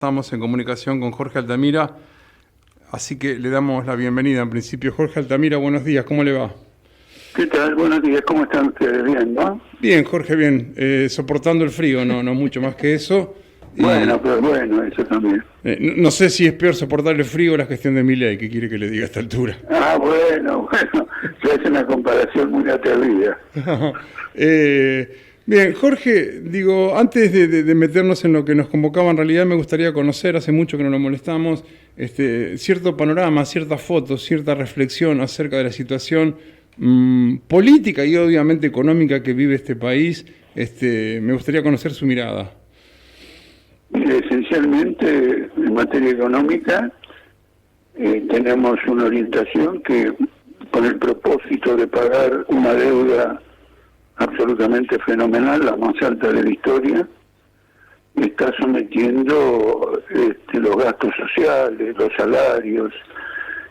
Estamos en comunicación con Jorge Altamira, así que le damos la bienvenida en principio. Jorge Altamira, buenos días, ¿cómo le va? ¿Qué tal? Buenos días, ¿cómo están ustedes? Bien, ¿no? Bien, Jorge, bien. Soportando el frío, no mucho más que eso. Bueno, pero bueno, eso también. No sé si es peor soportar el frío o la gestión de Milei, ¿qué quiere que le diga a esta altura? Bueno, se hace una comparación muy atrevida. Bien, Jorge, digo, antes de meternos en lo que nos convocaba, en realidad me gustaría conocer, hace mucho que no nos molestamos, cierto panorama, ciertas fotos, cierta reflexión acerca de la situación política y obviamente económica que vive este país. Me gustaría conocer su mirada. Mire, esencialmente, en materia económica, tenemos una orientación que, con el propósito de pagar una deuda absolutamente fenomenal, la más alta de la historia, está sometiendo los gastos sociales, los salarios,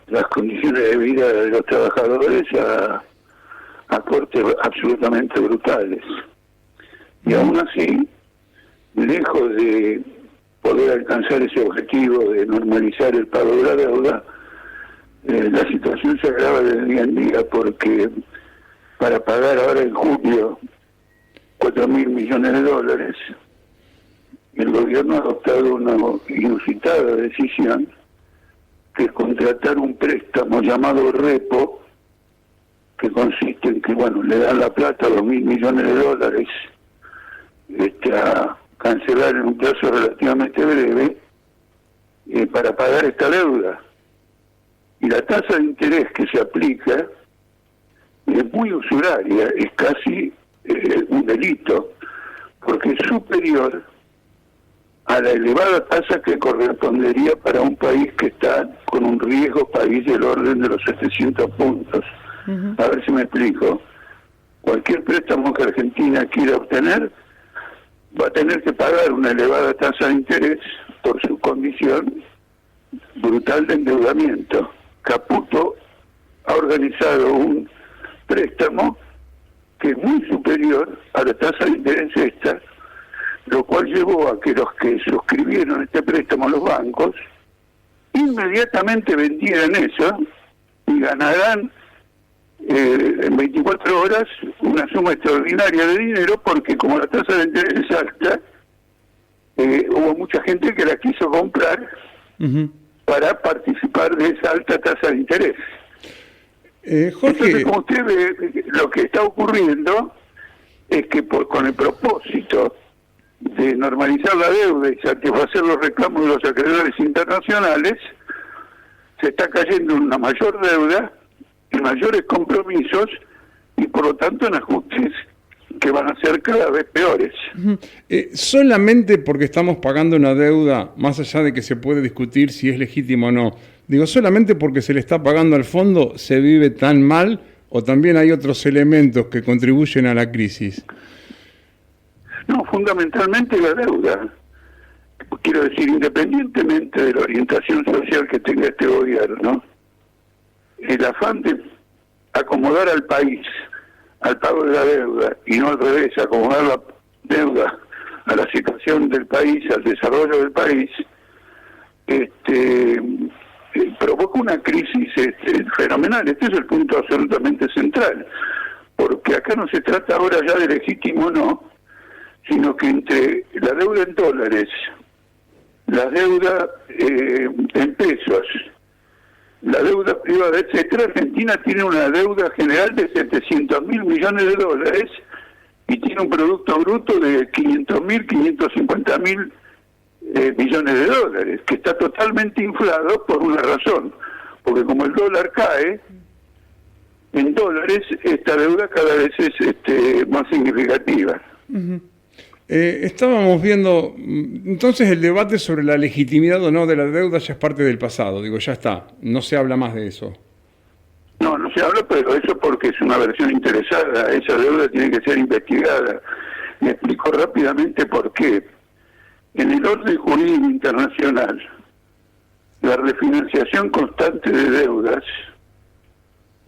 las condiciones de vida de los trabajadores a cortes absolutamente brutales. Y aún así, lejos de poder alcanzar ese objetivo de normalizar el pago de la deuda, la situación se agrava de día en día porque para pagar ahora en julio 4.000 millones de dólares, el gobierno ha adoptado una inusitada decisión, que es contratar un préstamo llamado repo, que consiste en que, le dan la plata, 2.000 millones de dólares, a cancelar en un plazo relativamente breve, para pagar esta deuda. Y la tasa de interés que se aplica es muy usuraria, es casi un delito, porque es superior a la elevada tasa que correspondería para un país que está con un riesgo país del orden de los 700 puntos. Uh-huh. A ver si me explico. Cualquier préstamo que Argentina quiera obtener va a tener que pagar una elevada tasa de interés por su condición brutal de endeudamiento. Caputo ha organizado un préstamo que es muy superior a la tasa de interés esta, lo cual llevó a que los que suscribieron este préstamo a los bancos inmediatamente vendieran eso y ganarán en 24 horas una suma extraordinaria de dinero, porque como la tasa de interés es alta, hubo mucha gente que la quiso comprar uh-huh. para participar de esa alta tasa de interés. Jorge... Entonces, como usted ve, lo que está ocurriendo es que con el propósito de normalizar la deuda y satisfacer los reclamos de los acreedores internacionales, se está cayendo en una mayor deuda, en mayores compromisos y por lo tanto en ajustes que van a ser cada vez peores. Solamente porque estamos pagando una deuda, más allá de que se puede discutir si es legítimo o no, digo, solamente porque se le está pagando al fondo, ¿se vive tan mal o también hay otros elementos que contribuyen a la crisis? No, fundamentalmente la deuda. Quiero decir, independientemente de la orientación social que tenga este gobierno, el afán de acomodar al país al pago de la deuda y no al revés, acomodar la deuda a la situación del país, al desarrollo del país, provoca una crisis fenomenal. Este es el punto absolutamente central, porque acá no se trata ahora ya de legítimo o no, sino que entre la deuda en dólares, la deuda en pesos, la deuda privada, etcétera, Argentina tiene una deuda general de 700.000 millones de dólares y tiene un producto bruto de 500.000, 550.000 millones de dólares, que está totalmente inflado por una razón, porque como el dólar cae en dólares, esta deuda cada vez es más significativa. Uh-huh. Estábamos viendo, entonces el debate sobre la legitimidad o no de la deuda ya es parte del pasado, digo, ya está, no se habla más de eso. No se habla, pero eso porque es una versión interesada, esa deuda tiene que ser investigada. Me explico rápidamente por qué. En el orden jurídico internacional, la refinanciación constante de deudas,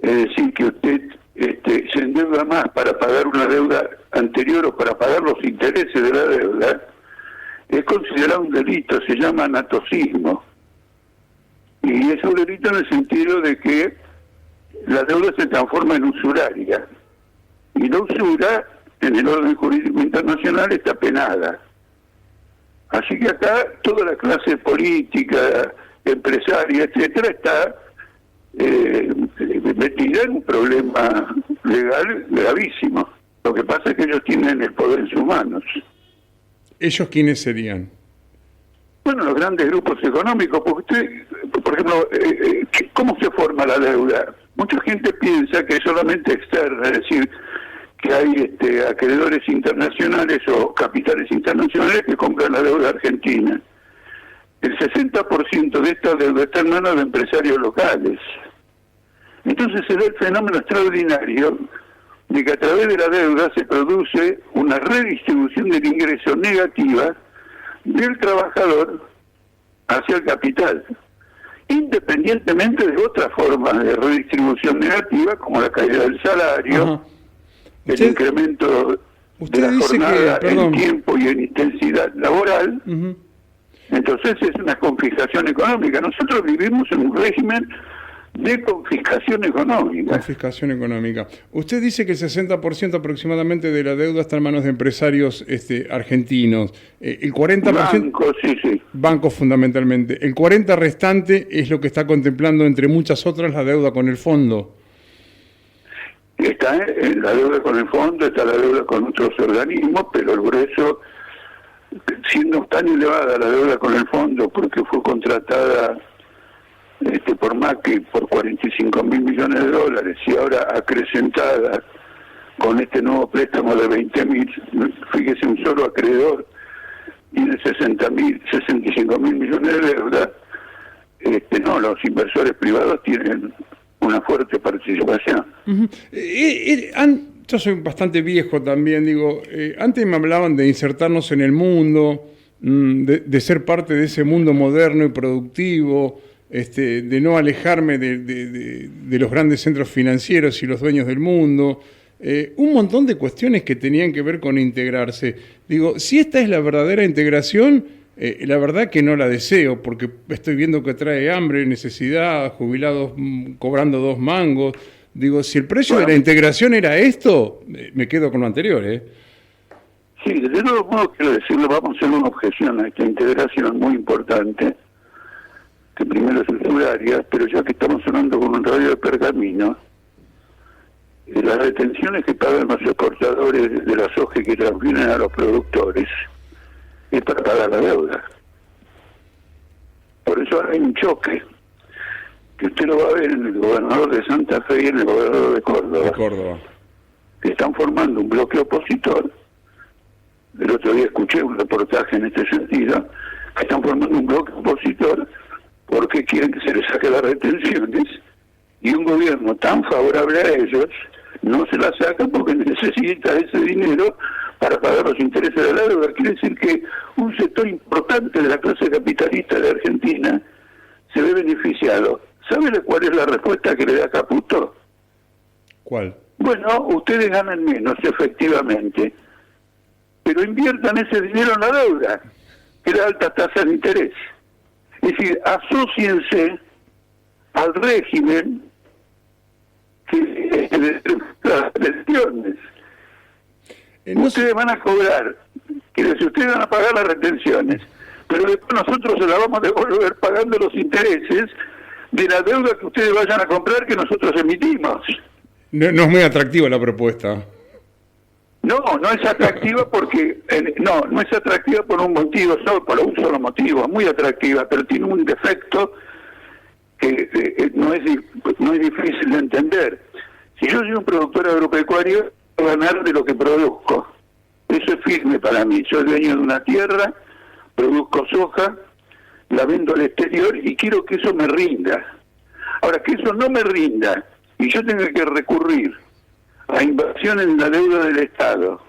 es decir, que usted se endeuda más para pagar una deuda anterior o para pagar los intereses de la deuda, es considerado un delito, se llama anatocismo. Y es un delito en el sentido de que la deuda se transforma en usuraria. Y la usura, en el orden jurídico internacional, está penada. Así que acá toda la clase política, empresaria, etcétera, está metida en un problema legal gravísimo. Lo que pasa es que ellos tienen el poder en sus manos. ¿Ellos quiénes serían? Bueno, los grandes grupos económicos, porque usted, por ejemplo, ¿cómo se forma la deuda? Mucha gente piensa que es solamente externa, es decir, que hay acreedores internacionales o capitales internacionales que compran la deuda argentina. El 60% de esta deuda está en manos de empresarios locales. Entonces se da el fenómeno extraordinario de que a través de la deuda se produce una redistribución del ingreso negativa del trabajador hacia el capital, independientemente de otras formas de redistribución negativa, como la caída del salario, Ajá. el incremento de la jornada en tiempo y en intensidad laboral. Uh-huh. Entonces es una confiscación económica. Nosotros vivimos en un régimen de confiscación económica. Confiscación económica. Usted dice que el 60% aproximadamente de la deuda está en manos de empresarios argentinos. El 40%... Bancos, sí. Bancos fundamentalmente. El 40% restante es lo que está contemplando, entre muchas otras, la deuda con el fondo. Está la deuda con el fondo, está la deuda con otros organismos, pero el grueso, siendo tan elevada la deuda con el fondo, porque fue contratada por Macri por 45.000 millones de dólares y ahora acrecentada con este nuevo préstamo de 20.000, fíjese, un solo acreedor tiene 65.000 millones de deuda. No, los inversores privados tienen una fuerte participación. Uh-huh. Yo soy bastante viejo también, antes me hablaban de insertarnos en el mundo, de ser parte de ese mundo moderno y productivo, de no alejarme de los grandes centros financieros y los dueños del mundo, un montón de cuestiones que tenían que ver con integrarse. Si esta es la verdadera integración, la verdad que no la deseo, porque estoy viendo que trae hambre, necesidad, jubilados cobrando 2 mangos. Si el precio de la integración era esto, me quedo con lo anterior, Sí, de todos modos quiero decirlo, vamos a hacer una objeción a esta integración muy importante, que primero es usuraria, pero ya que estamos sonando con un radio de pergamino, las retenciones que pagan los exportadores de la soja que transfieren a los productores es para pagar la deuda. Por eso hay un choque, que usted lo va a ver en el gobernador de Santa Fe y en el gobernador de Córdoba. Que están formando un bloque opositor. El otro día escuché un reportaje en este sentido, que están formando un bloque opositor porque quieren que se les saque las retenciones, y un gobierno tan favorable a ellos no se la saca porque necesita ese dinero para pagar los intereses de la deuda. Quiere decir que un sector importante de la clase capitalista de Argentina se ve beneficiado. ¿Sabe cuál es la respuesta que le da Caputo? ¿Cuál? Bueno, ustedes ganan menos, efectivamente, pero inviertan ese dinero en la deuda, que da alta tasa de interés. Es decir, asóciense al régimen de las retenciones. Ustedes van a cobrar, quiere decir, ustedes van a pagar las retenciones, pero después nosotros se la vamos a devolver pagando los intereses de la deuda que ustedes vayan a comprar que nosotros emitimos. No es muy atractiva la propuesta. No es atractiva porque no es atractiva por un motivo solo, por un solo motivo, es muy atractiva, pero tiene un defecto que no es difícil de entender. Si yo soy un productor agropecuario, voy a ganar de lo que produzco. Eso es firme para mí. Soy dueño de una tierra, produzco soja, la vendo al exterior y quiero que eso me rinda. Ahora, que eso no me rinda y yo tenga que recurrir a inversión en la deuda del Estado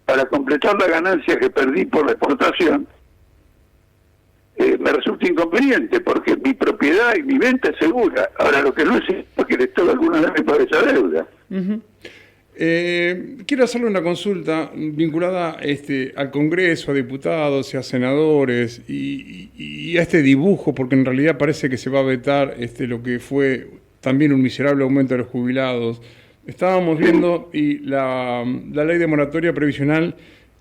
para completar la ganancia que perdí por la exportación, me resulta inconveniente porque mi propiedad y mi venta es segura. Ahora, lo que no es que el Estado alguna vez me pague esa deuda. Uh-huh. Quiero hacerle una consulta vinculada al Congreso, a diputados y a senadores y a este dibujo, porque en realidad parece que se va a vetar lo que fue también un miserable aumento de los jubilados. Estábamos viendo y la ley de moratoria previsional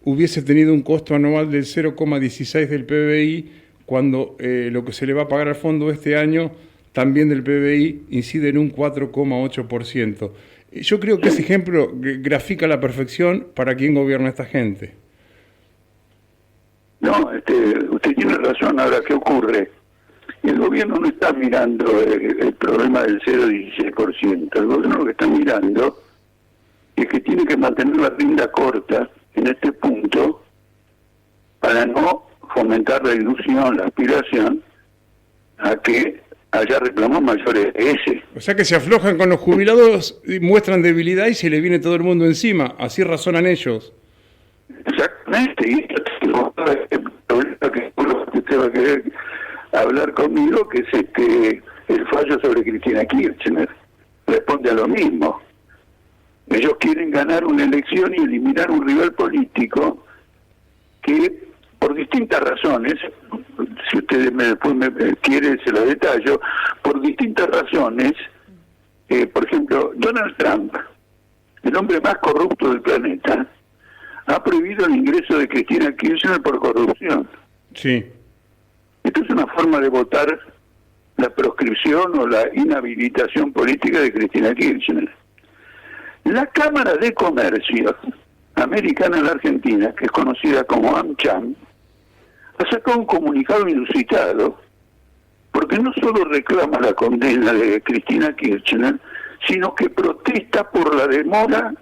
hubiese tenido un costo anual del 0,16 del PBI, cuando lo que se le va a pagar al fondo este año, también del PBI, incide en un 4,8%. Yo creo que ese ejemplo grafica a la perfección para quién gobierna esta gente. No, usted tiene razón. Ahora, ¿qué ocurre? El gobierno no está mirando el problema del 0,16%. El gobierno lo que está mirando es que tiene que mantener la rienda corta en este punto para no fomentar la ilusión, la aspiración a que haya reclamos mayores de ese. O sea que se aflojan con los jubilados, y muestran debilidad y se le viene todo el mundo encima. Así razonan ellos. Exactamente. Y el problema que usted va a querer hablar conmigo, que es el fallo sobre Cristina Kirchner. Responde a lo mismo. Ellos quieren ganar una elección y eliminar un rival político que, por distintas razones, si usted después me quiere se lo detallo, por distintas razones, por ejemplo, Donald Trump, el hombre más corrupto del planeta, ha prohibido el ingreso de Cristina Kirchner por corrupción. Sí. Esto es una forma de votar la proscripción o la inhabilitación política de Cristina Kirchner. La Cámara de Comercio americana en la Argentina, que es conocida como AmCham, ha sacado un comunicado inusitado, porque no solo reclama la condena de Cristina Kirchner, sino que protesta por la demora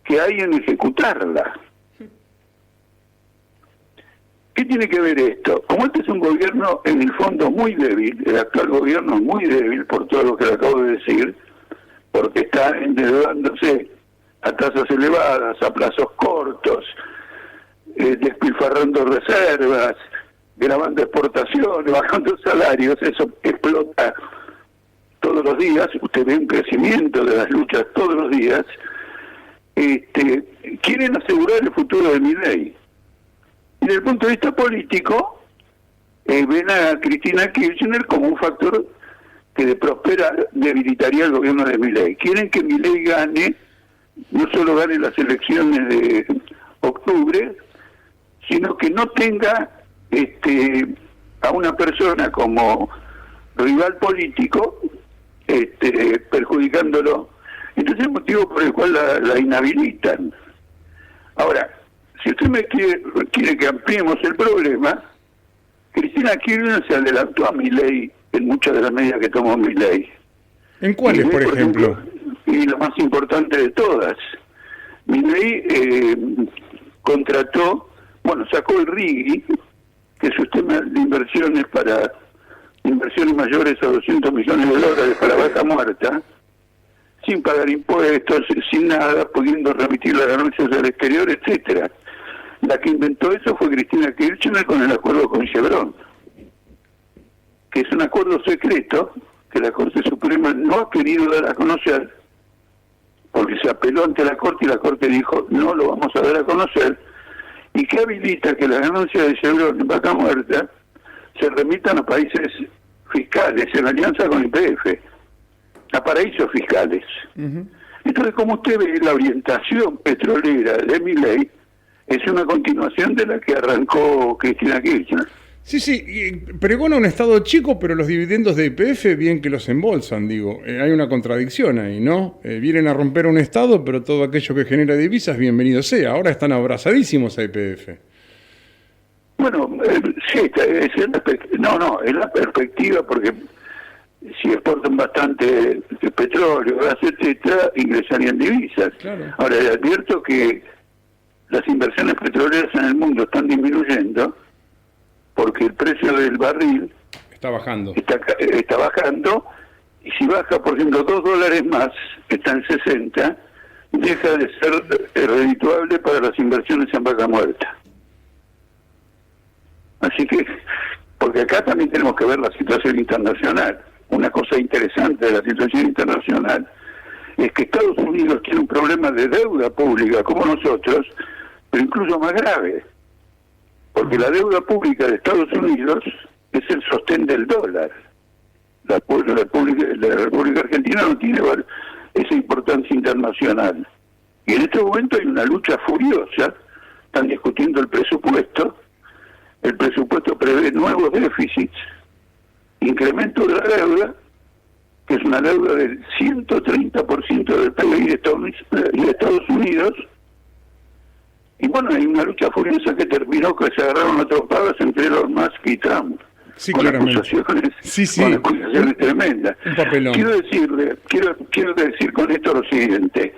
que hay en ejecutarla. ¿Qué tiene que ver esto? Como este es un gobierno en el fondo muy débil, el actual gobierno es muy débil por todo lo que le acabo de decir, porque está endeudándose a tasas elevadas, a plazos cortos, despilfarrando reservas, grabando exportaciones, bajando salarios, eso explota todos los días, usted ve un crecimiento de las luchas todos los días. Quieren asegurar el futuro de Milei. Y desde el punto de vista político, ven a Cristina Kirchner como un factor que de prospera debilitaría el gobierno de Milei. Quieren que Milei gane, no solo gane las elecciones de octubre, sino que no tenga a una persona como rival político perjudicándolo. Entonces es el motivo por el cual la inhabilitan. Ahora, si usted me quiere que ampliemos el problema, Cristina Kirchner se adelantó a Milei en muchas de las medidas que tomó Milei. ¿En cuáles, por ejemplo? Y la más importante de todas. Milei contrató, sacó el RIGI, que es un sistema de inversiones para inversiones mayores a 200 millones de dólares para vaca muerta, sin pagar impuestos, sin nada, pudiendo remitir las ganancias al exterior, etcétera. La que inventó eso fue Cristina Kirchner con el acuerdo con Chevron, que es un acuerdo secreto que la Corte Suprema no ha querido dar a conocer, porque se apeló ante la Corte y la Corte dijo no lo vamos a dar a conocer, y que habilita que las ganancias de Chevron en vaca muerta se remitan a países fiscales en alianza con YPF, a paraísos fiscales. Uh-huh. Entonces, como usted ve, la orientación petrolera de Milei es una continuación de la que arrancó Cristina Kirchner. Sí, pregona un Estado chico, pero los dividendos de YPF bien que los embolsan, digo. Hay una contradicción ahí, ¿no? Vienen a romper un Estado, pero todo aquello que genera divisas, bienvenido sea. Ahora están abrazadísimos a YPF. Bueno, sí, es la perspectiva, porque si exportan bastante petróleo, gas, etcétera, ingresarían divisas. Claro. Ahora, le advierto que las inversiones petroleras en el mundo están disminuyendo porque el precio del barril está bajando. Está bajando, y si baja, por ejemplo, $2 más, que está en 60, deja de ser redituable para las inversiones en vaca muerta. Así que, porque acá también tenemos que ver la situación internacional. Una cosa interesante de la situación internacional es que Estados Unidos tiene un problema de deuda pública como nosotros, pero incluso más grave, porque la deuda pública de Estados Unidos es el sostén del dólar. La República Argentina no tiene esa importancia internacional. Y en este momento hay una lucha furiosa, están discutiendo el presupuesto prevé nuevos déficits, incremento de la deuda, que es una deuda del 130% del PBI de Estados Unidos, y bueno, hay una lucha furiosa que terminó que se agarraron a trompadas entre Elon Musk y Trump. Sí, con claramente. Acusaciones, con acusaciones tremendas. Un papelón. Quiero decir con esto lo siguiente: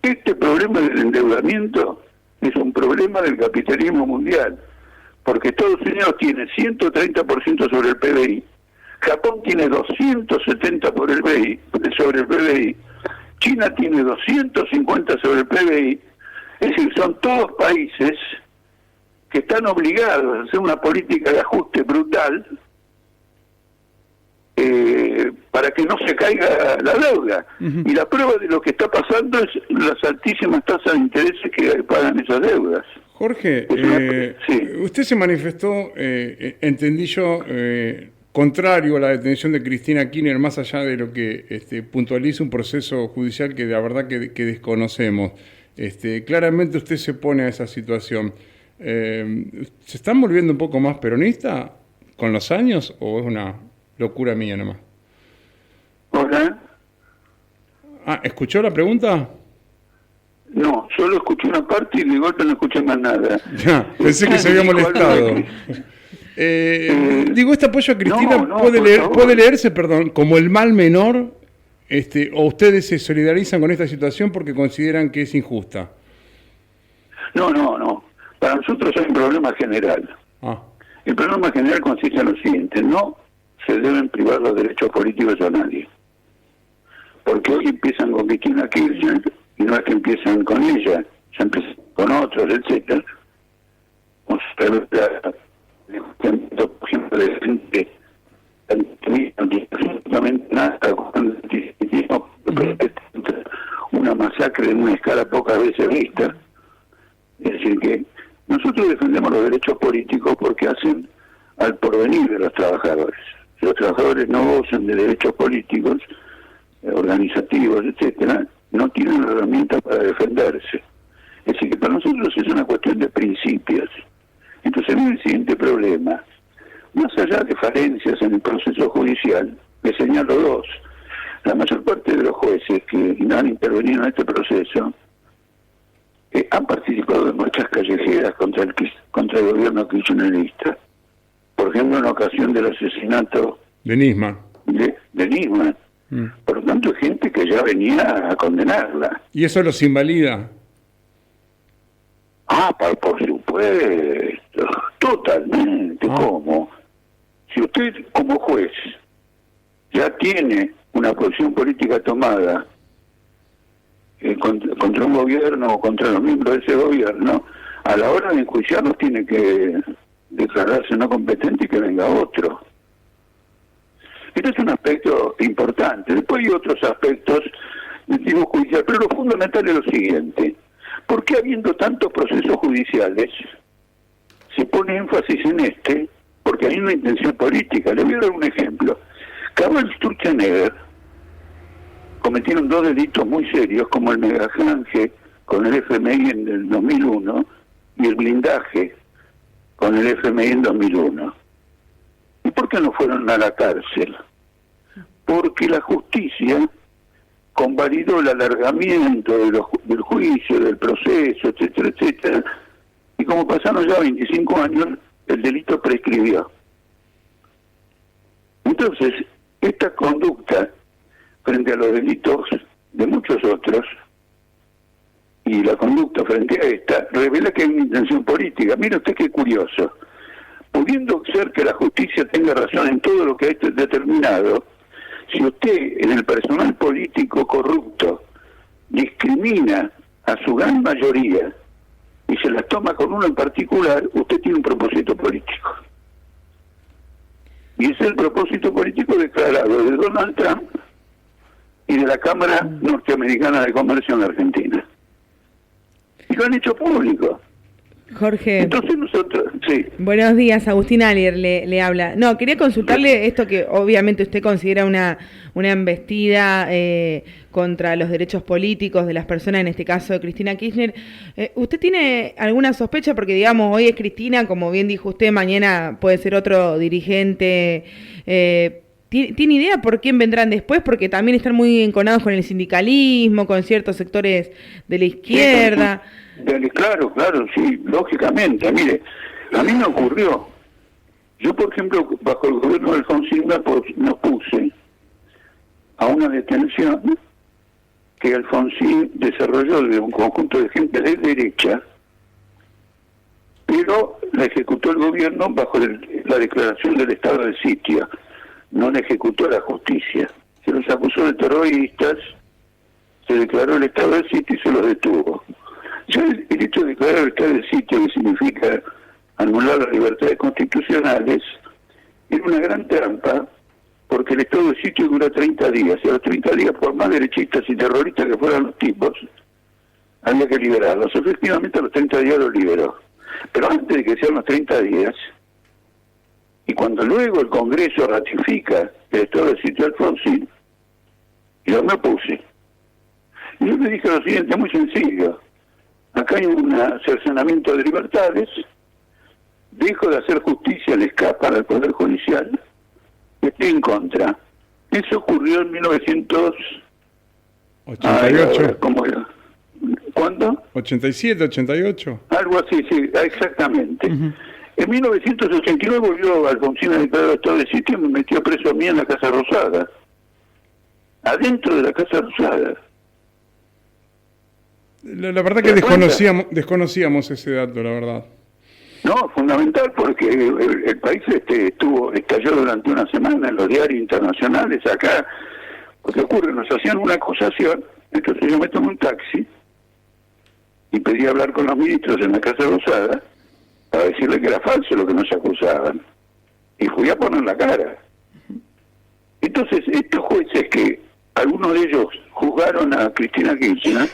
este problema del endeudamiento es un problema del capitalismo mundial, porque Estados Unidos tiene 130% sobre el PBI, Japón tiene 270 sobre el PBI, China tiene 250 sobre el PBI, es decir, son todos países que están obligados a hacer una política de ajuste brutal para que no se caiga la deuda. Uh-huh. Y la prueba de lo que está pasando es las altísimas tasas de intereses que pagan esas deudas. Jorge, sí. Usted se manifestó, entendí yo, contrario a la detención de Cristina Kirchner, más allá de lo que puntualiza un proceso judicial que la verdad que desconocemos. Claramente usted se pone a esa situación. ¿Se están volviendo un poco más peronistas con los años o es una locura mía nomás? ¿Hola? ¿Escuchó la pregunta? No, solo escuché una parte y de golpe no escuché más nada. Ya, pensé que se había molestado. Digo, este apoyo a Cristina puede leerse, como el mal menor, o ustedes se solidarizan con esta situación porque consideran que es injusta. No. Para nosotros hay un problema general. El problema general consiste en lo siguiente: no se deben privar los derechos políticos a nadie. Porque hoy empiezan con Cristina Kirchner, y no es que empiezan con ella, ya empiezan con otros, etcétera. Por ejemplo, de gente no tiene absolutamente nada con el antisemitismo, una masacre en una escala pocas veces vista. Es decir, que nosotros defendemos los derechos políticos porque hacen al porvenir de los trabajadores. Si los trabajadores no gozan de derechos políticos, organizativos, etcétera, no tienen herramientas para defenderse. Es decir, que para nosotros es una cuestión de principios. Entonces viene el siguiente problema. Más allá de falencias en el proceso judicial, le señalo dos. La mayor parte de los jueces que han intervenido en este proceso han participado en muchas callejeras contra el gobierno kirchnerista. Por ejemplo, en ocasión del asesinato de Nisman. De Nisman. Por lo tanto, hay gente que ya venía a condenarla. ¿Y eso los invalida? Por supuesto. Totalmente. ¿Cómo? Si usted, como juez, ya tiene una posición política tomada contra un gobierno o contra los miembros de ese gobierno, a la hora de enjuiciarlos tiene que declararse no competente y que venga otro. Este es un aspecto importante. Después hay otros aspectos del tipo judicial, pero lo fundamental es lo siguiente: ¿por qué, habiendo tantos procesos judiciales, se pone énfasis en este? Porque hay una intención política. Le voy a dar un ejemplo. Cabal y Sturzenegger cometieron dos delitos muy serios, como el megacanje con el FMI en el 2001 y el blindaje con el FMI en 2001. ¿Y por qué no fueron a la cárcel? Porque la justicia convalidó el alargamiento del juicio, del proceso, etcétera, etcétera, y como pasaron ya 25 años, el delito prescribió. Entonces, esta conducta frente a los delitos de muchos otros, y la conducta frente a esta, revela que hay una intención política. Mire usted qué curioso. Pudiendo ser que la justicia tenga razón en todo lo que ha determinado, si usted en el personal político corrupto discrimina a su gran mayoría y se las toma con uno en particular, usted tiene un propósito político. Y es el propósito político declarado de Donald Trump y de la Cámara Norteamericana de Comercio en la Argentina. Y lo han hecho público. Jorge. Entonces nosotros, sí. Buenos días, Agustín Alier le habla. No, quería consultarle esto que obviamente usted considera una embestida contra los derechos políticos de las personas, en este caso de Cristina Kirchner. ¿Usted tiene alguna sospecha? Porque digamos, hoy es Cristina, como bien dijo usted, mañana puede ser otro dirigente. ¿Tiene idea por quién vendrán después? Porque también están muy enconados con el sindicalismo, con ciertos sectores de la izquierda. Claro, sí, lógicamente. Mire, a mí me ocurrió. Yo, por ejemplo, bajo el gobierno de Alfonsín me opuse a una detención que Alfonsín desarrolló de un conjunto de gente de derecha, pero la ejecutó el gobierno bajo la declaración del estado de sitio. No la ejecutó la justicia. Se los acusó de terroristas, se declaró el estado de sitio y se los detuvo. Ya el hecho de declarar el estado de sitio, que significa anular las libertades constitucionales, era una gran trampa, porque el estado de sitio dura 30 días, y a los 30 días, por más derechistas y terroristas que fueran los tipos, había que liberarlos. Efectivamente, a los 30 días los liberó. Pero antes de que sean los 30 días, y cuando luego el Congreso ratifica el estado de sitio de Alfonsín, yo me opuse. Y yo le dije lo siguiente, muy sencillo. Acá hay un cercenamiento de libertades, dejo de hacer justicia, le escapan al Poder Judicial, estoy en contra. Eso ocurrió en 1988. ¿Cómo era? ¿Cuándo? 87, 88. Algo así, sí, exactamente. En 1989 volvió Alfonsín a declarar estado de sitio y me metió preso a mí en la Casa Rosada. Adentro de la Casa Rosada. La verdad que desconocíamos ese dato, la verdad. No, fundamental, porque el país estalló durante una semana en los diarios internacionales. Acá, lo que ocurre, nos hacían una acusación, entonces yo me tomé un taxi y pedí hablar con los ministros en la Casa Rosada para decirle que era falso lo que nos acusaban. Y fui a poner la cara. Entonces, estos jueces que algunos de ellos juzgaron a Cristina Kirchner,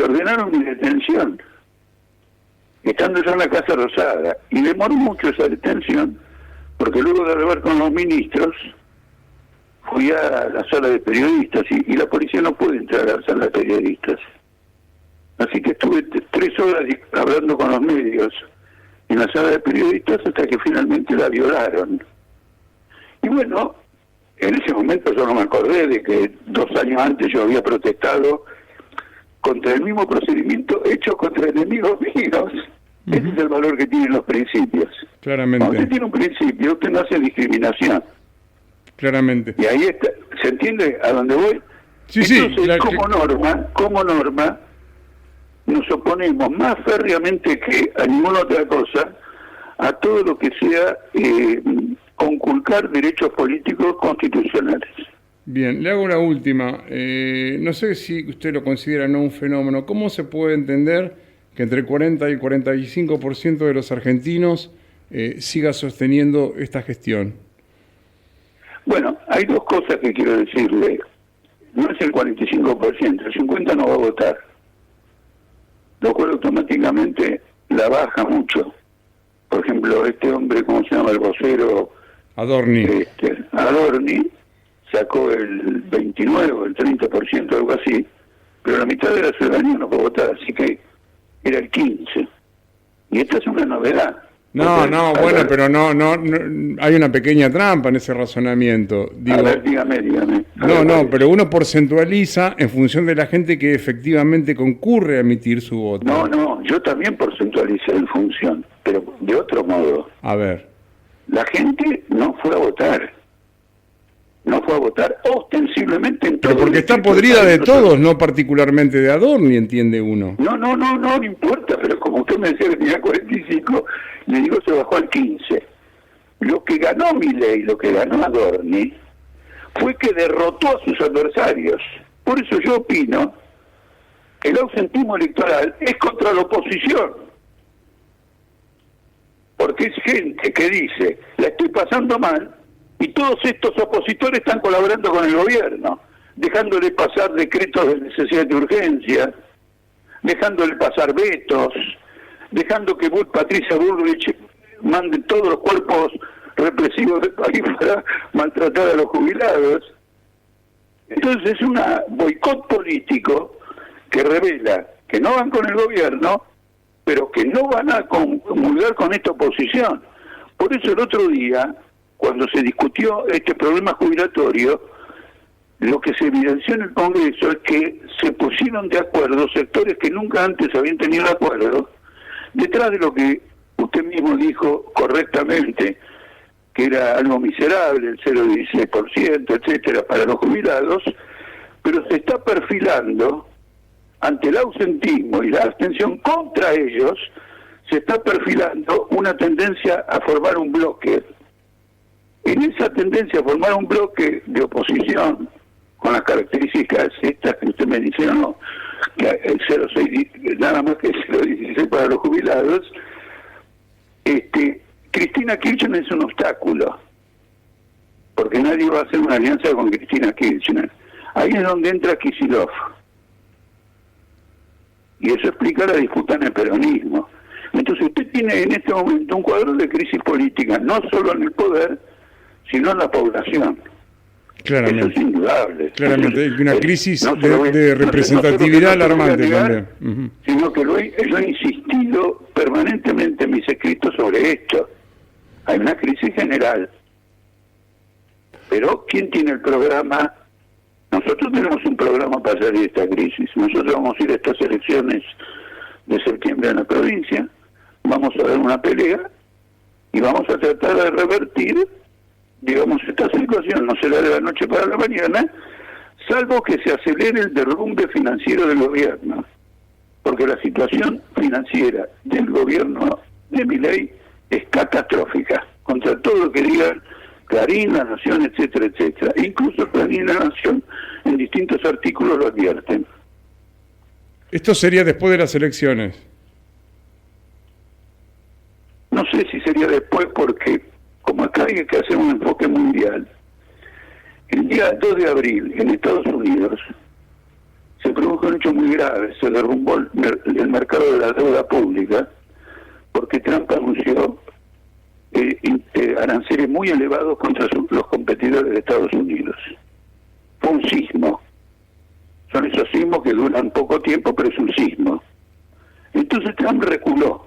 ordenaron mi detención, estando yo en la Casa Rosada, y demoró mucho esa detención, porque luego de hablar con los ministros, fui a la sala de periodistas, y la policía no puede entrar a la sala de periodistas. Así que estuve 3 horas hablando con los medios en la sala de periodistas hasta que finalmente la violaron. Y bueno, en ese momento yo no me acordé de que 2 años antes yo había protestado contra el mismo procedimiento hecho contra enemigos míos. Ese es el valor que tienen los principios. Claramente. Cuando usted tiene un principio, usted no hace discriminación. Claramente. Y ahí está, ¿se entiende a dónde voy? Sí, entonces, como norma, nos oponemos más férreamente que a ninguna otra cosa a todo lo que sea conculcar derechos políticos constitucionales. Bien, le hago una última. No sé si usted lo considera no un fenómeno. ¿Cómo se puede entender que entre el 40 y el 45% de los argentinos siga sosteniendo esta gestión? Bueno, hay 2 cosas que quiero decirle. No es el 45%, el 50% no va a votar, lo cual automáticamente la baja mucho. Por ejemplo, este hombre, ¿cómo se llama? El vocero Adorni. Adorni sacó el 29 o el 30%, algo así, pero la mitad de la ciudadanía no puede votar, así que era el 15%. Y esta es una novedad. Bueno, pero no, hay una pequeña trampa en ese razonamiento. Digo, a ver, dígame. Pero uno porcentualiza en función de la gente que efectivamente concurre a emitir su voto. No, yo también porcentualicé en función, pero de otro modo. A ver. La gente no fue a votar. No fue a votar ostensiblemente en todo. Pero porque está podrida de todos, no particularmente de Adorni, entiende uno. No importa, pero como usted me decía que tenía 45, le digo se bajó al 15. Lo que ganó Milei, lo que ganó Adorni, fue que derrotó a sus adversarios. Por eso yo opino que el ausentismo electoral es contra la oposición. Porque es gente que dice, la estoy pasando mal, Y todos estos opositores están colaborando con el gobierno, dejándole pasar decretos de necesidad de urgencia, dejándole pasar vetos, dejando que Patricia Bullrich mande todos los cuerpos represivos del país para maltratar a los jubilados. Entonces es un boicot político que revela que no van con el gobierno, pero que no van a comulgar con esta oposición. Por eso el otro día, cuando se discutió este problema jubilatorio, lo que se evidenció en el Congreso es que se pusieron de acuerdo sectores que nunca antes habían tenido acuerdo, detrás de lo que usted mismo dijo correctamente, que era algo miserable, el 0,16%, etcétera, para los jubilados, pero se está perfilando, ante el ausentismo y la abstención contra ellos, se está perfilando una tendencia a formar un bloque. En esa tendencia a formar un bloque de oposición, con las características estas que usted me dice, no, que el 0,6, nada más que el 0,16 para los jubilados, Cristina Kirchner es un obstáculo, porque nadie va a hacer una alianza con Cristina Kirchner. Ahí es donde entra Kicillof. Y eso explica la disputa en el peronismo. Entonces usted tiene en este momento un cuadro de crisis política, no solo en el poder, sino en la población. Claramente. Eso es indudable. Claramente, hay una crisis no de representatividad alarmante también. Sino que yo he insistido permanentemente en mis escritos sobre esto. Hay una crisis general. Pero ¿quién tiene el programa? Nosotros tenemos un programa para salir de esta crisis. Nosotros vamos a ir a estas elecciones de septiembre en la provincia, vamos a dar una pelea y vamos a tratar de revertir, digamos, esta situación. No será de la noche para la mañana, salvo que se acelere el derrumbe financiero del gobierno, porque la situación financiera del gobierno de Milei es catastrófica, contra todo lo que digan Clarín, La Nación, etcétera, etcétera. Incluso Clarín y La Nación en distintos artículos lo advierten. Esto sería después de las elecciones. No sé si sería después, porque como acá hay que hacer un enfoque mundial, el día 2 de abril en Estados Unidos se produjo un hecho muy grave, se derrumbó el mercado de la deuda pública, porque Trump anunció aranceles muy elevados contra los competidores de Estados Unidos. Fue un sismo. Son esos sismos que duran poco tiempo, pero es un sismo. Entonces Trump reculó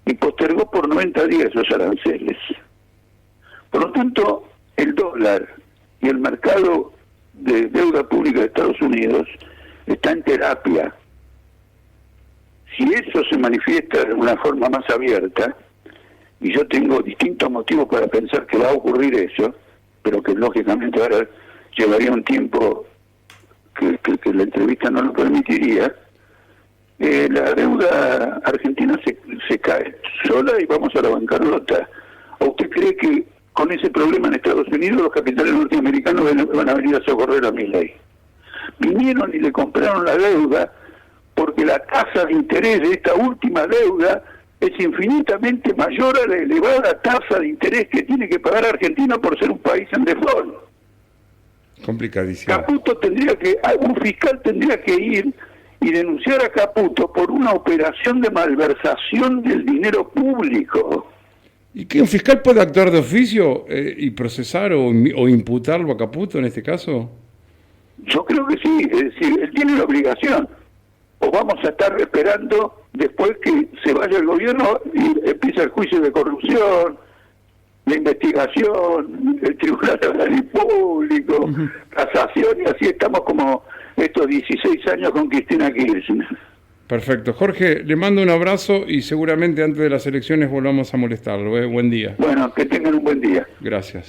y postergó por 90 días esos aranceles. Por lo tanto, el dólar y el mercado de deuda pública de Estados Unidos está en terapia. Si eso se manifiesta de una forma más abierta, y yo tengo distintos motivos para pensar que va a ocurrir eso, pero que lógicamente ahora llevaría un tiempo que la entrevista no lo permitiría, la deuda argentina se cae sola y vamos a la bancarrota. ¿O usted cree que con ese problema en Estados Unidos los capitales norteamericanos van a venir a socorrer a Milei? Vinieron y le compraron la deuda porque la tasa de interés de esta última deuda es infinitamente mayor a la elevada tasa de interés que tiene que pagar Argentina por ser un país en default. Complicadísimo. Un fiscal tendría que ir y denunciar a Caputo por una operación de malversación del dinero público. ¿Y que un fiscal puede actuar de oficio y procesar o imputarlo a Caputo en este caso? Yo creo que sí, es decir, él tiene la obligación. O vamos a estar esperando después que se vaya el gobierno y empieza el juicio de corrupción, la investigación, el Tribunal Oral Público, casación, y así estamos como estos 16 años con Cristina Kirchner. Perfecto. Jorge, le mando un abrazo y seguramente antes de las elecciones volvamos a molestarlo. Buen día. Bueno, que tengan un buen día. Gracias.